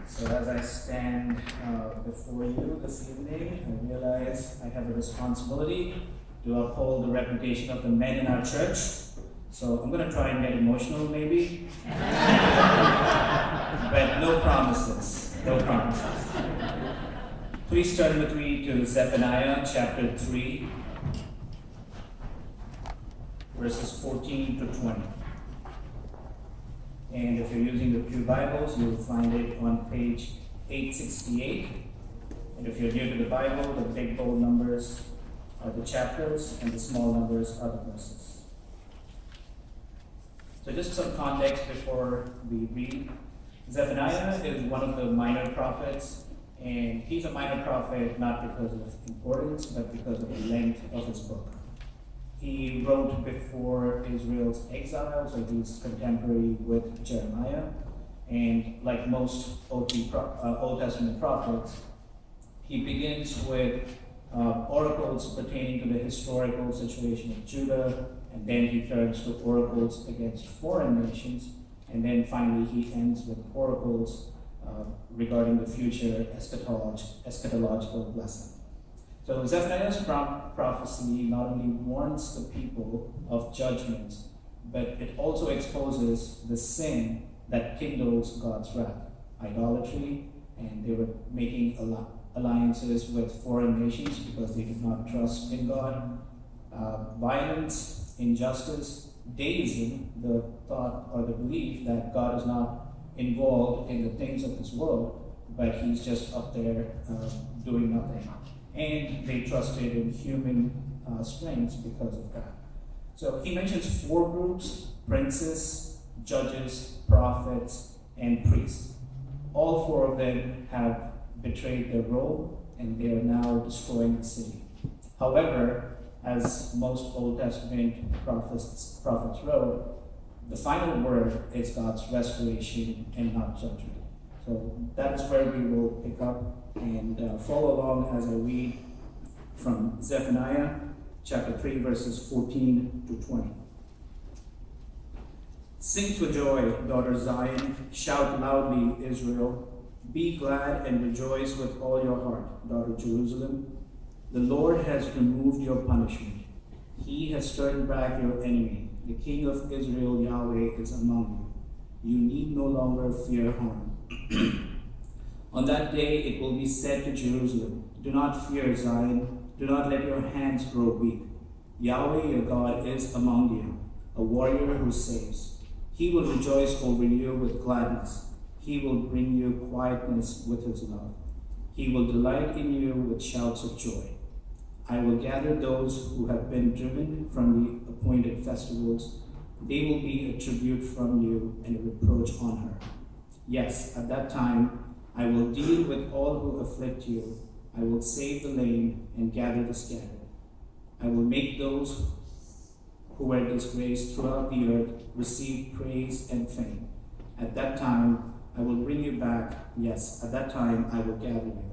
So as I stand before you this evening, I realize I have a responsibility to uphold the reputation of the men in our church. So I'm going to try and get emotional maybe, but no promises, no promises. Please turn with me to Zephaniah chapter 3, verses 14 to 20. And if you're using the Pew Bibles, you'll find it on page 868. And if you're new to the Bible, the big bold numbers are the chapters, and the small numbers are the verses. So just some context before we read. Zephaniah is one of the minor prophets, and he's a minor prophet not because of importance, but because of the length of his book. He wrote before Israel's exile, so he's contemporary with Jeremiah. And like most Old Testament prophets, he begins with oracles pertaining to the historical situation of Judah, and then he turns to oracles against foreign nations, and then finally he ends with oracles regarding the future eschatological blessing. So Zephaniah's prophecy not only warns the people of judgment, but it also exposes the sin that kindles God's wrath, idolatry, and they were making alliances with foreign nations because they did not trust in God, violence, injustice, deism, the thought or the belief that God is not involved in the things of this world, but he's just up there doing nothing. And they trusted in human strength because of that. So he mentions four groups: princes, judges, prophets, and priests. All four of them have betrayed their role, and they are now destroying the city. However, as most Old Testament prophets wrote, the final word is God's restoration and not judgment. So that is where we will pick up and follow along as I read from Zephaniah chapter 3, verses 14 to 20. Sing for joy, daughter Zion. Shout loudly, Israel. Be glad and rejoice with all your heart, daughter Jerusalem. The Lord has removed your punishment. He has turned back your enemy. The King of Israel, Yahweh, is among you. You need no longer fear harm. On that day it will be said to Jerusalem, do not fear, Zion. Do not let your hands grow weak. Yahweh your God is among you, a warrior who saves. He will rejoice over you with gladness. He will bring you quietness with his love. He will delight in you with shouts of joy. I will gather those who have been driven from the appointed festivals. They will be a tribute from you and a reproach on her. Yes, at that time, I will deal with all who afflict you. I will save the lame and gather the scattered. I will make those who were disgraced throughout the earth receive praise and fame. At that time, I will bring you back. Yes, at that time, I will gather you.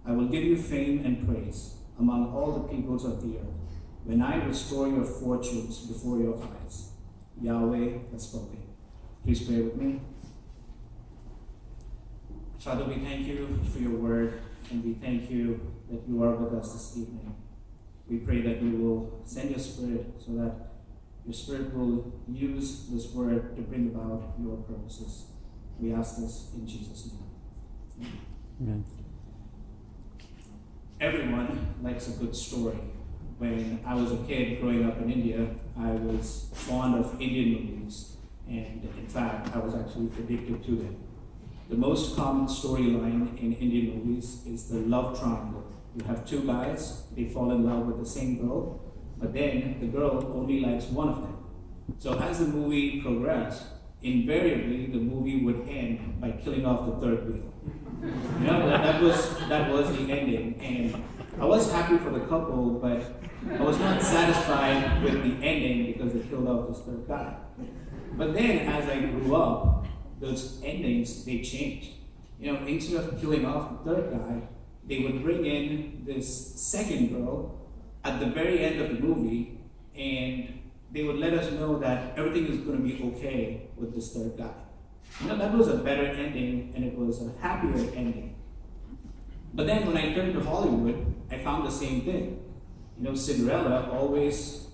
I will give you fame and praise among all the peoples of the earth, when I restore your fortunes before your eyes. Yahweh has spoken. Please pray with me. Father, we thank you for your word, and we thank you that you are with us this evening. We pray that you will send your Spirit so that your Spirit will use this word to bring about your purposes. We ask this in Jesus' name. Amen. Everyone likes a good story. When I was a kid growing up in India, I was fond of Indian movies, and in fact, I was actually addicted to them. The most common storyline in Indian movies is the love triangle. You have two guys, they fall in love with the same girl, but then the girl only likes one of them. So as the movie progressed, invariably the movie would end by killing off the third wheel. You know, that was the ending, and I was happy for the couple, but I was not satisfied with the ending because they killed off this third guy. But then as I grew up, those endings, they changed. You know, instead of killing off the third guy, they would bring in this second girl at the very end of the movie, and they would let us know that everything is going to be okay with this third guy. That was a better ending, and it was a happier ending. But then when I turned to Hollywood, I found the same thing. Cinderella always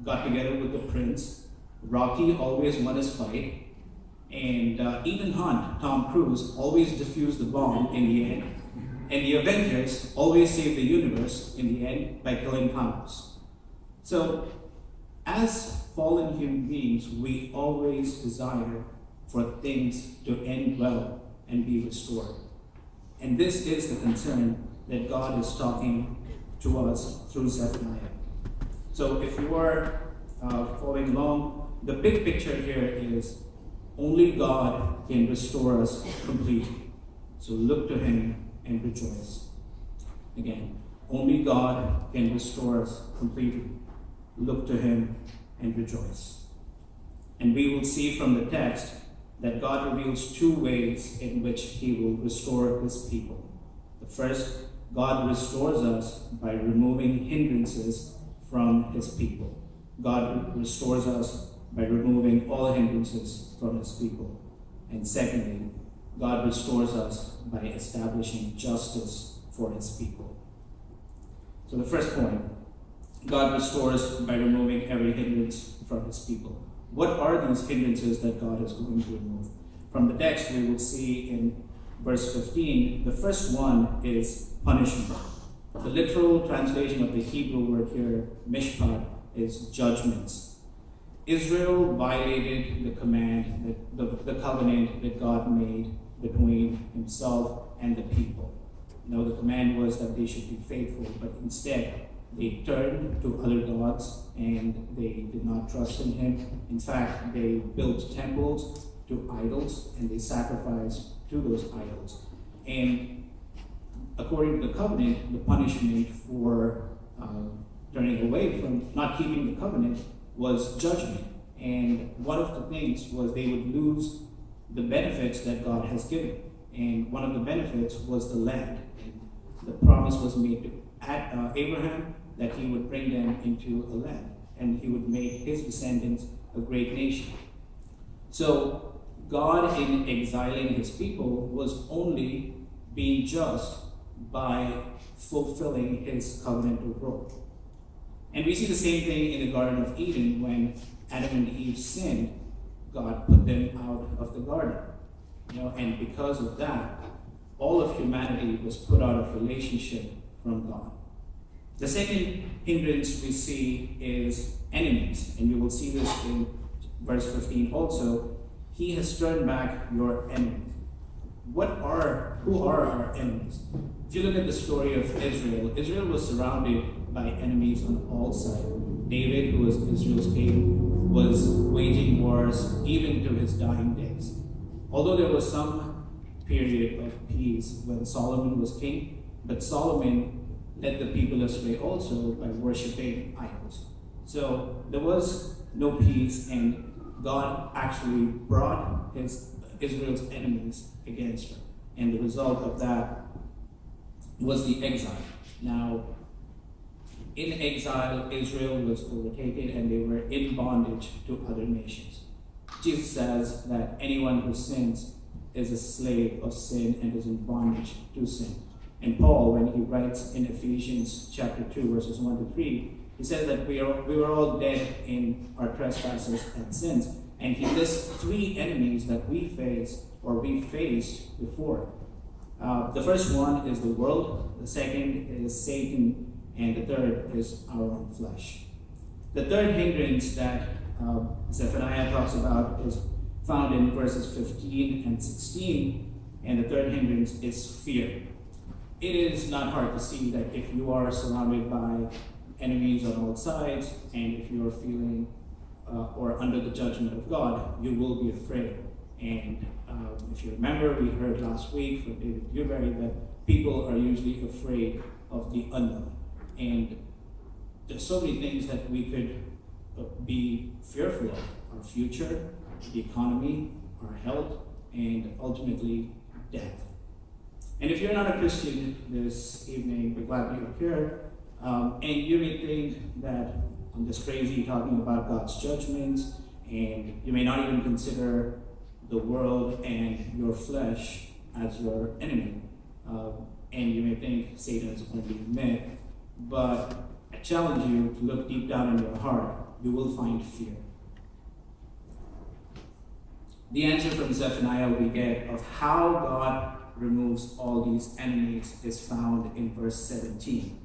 got together with the prince. Rocky always won his fight. And Ethan Hunt, Tom Cruise, always defused the bomb in the end. And the Avengers always saved the universe in the end by killing Thanos. So, as fallen human beings, we always desire for things to end well and be restored. And this is the concern that God is talking to us through Zephaniah. So if you are following along, the big picture here is only God can restore us completely. So look to Him and rejoice. Again, only God can restore us completely. Look to Him and rejoice. And we will see from the text that God reveals two ways in which He will restore His people. The first, God restores us by removing hindrances from His people. God restores us by removing all hindrances from His people. And secondly, God restores us by establishing justice for His people. So the first point, God restores by removing every hindrance from His people. What are these hindrances that God is going to remove? From the text, we will see in verse 15, the first one is punishment. The literal translation of the Hebrew word here, mishpat, is judgments. Israel violated the command, the covenant that God made between Himself and the people. The command was that they should be faithful, but instead they turned to other gods and they did not trust in Him. In fact, they built temples to idols and they sacrificed to those idols. And according to the covenant, the punishment for turning away from not keeping the covenant was judgment. And one of the things was they would lose the benefits that God has given. And one of the benefits was the land. And the promise was made to Abraham that he would bring them into a land and He would make his descendants a great nation. So God, in exiling His people, was only being just by fulfilling His covenantal role. And we see the same thing in the Garden of Eden when Adam and Eve sinned. God put them out of the garden. And because of that, all of humanity was put out of relationship from God. The second hindrance we see is enemies, and you will see this in verse 15 also. He has turned back your enemies. Who are our enemies? If you look at the story of Israel, Israel was surrounded by enemies on all sides. David, who was Israel's king, was waging wars even to his dying days. Although there was some period of peace when Solomon was king, but Solomon led the people astray also by worshiping idols. So there was no peace, and God actually brought Israel's enemies against her. And the result of that was the exile. Now, in exile, Israel was overtaken and they were in bondage to other nations. Jesus says that anyone who sins is a slave of sin and is in bondage to sin. And Paul, when he writes in Ephesians chapter 2, verses 1 to 3, he says that we were all dead in our trespasses and sins. And he lists three enemies that we face or we faced before. The first one is the world, the second is Satan, and the third is our own flesh. The third hindrance that Zephaniah talks about is found in verses 15 and 16, and the third hindrance is fear. It is not hard to see that if you are surrounded by enemies on all sides, and if you are feeling or under the judgment of God, you will be afraid. And if you remember, we heard last week from David Newberry that people are usually afraid of the unknown. And there's so many things that we could be fearful of. Our future, the economy, our health, and ultimately death. And if you're not a Christian this evening, we're glad you're here. And you may think that I'm just crazy talking about God's judgments, and you may not even consider the world and your flesh as your enemy. And you may think Satan is only a myth, but I challenge you to look deep down in your heart. You will find fear. The answer from Zephaniah we get of how God removes all these enemies is found in verse 17.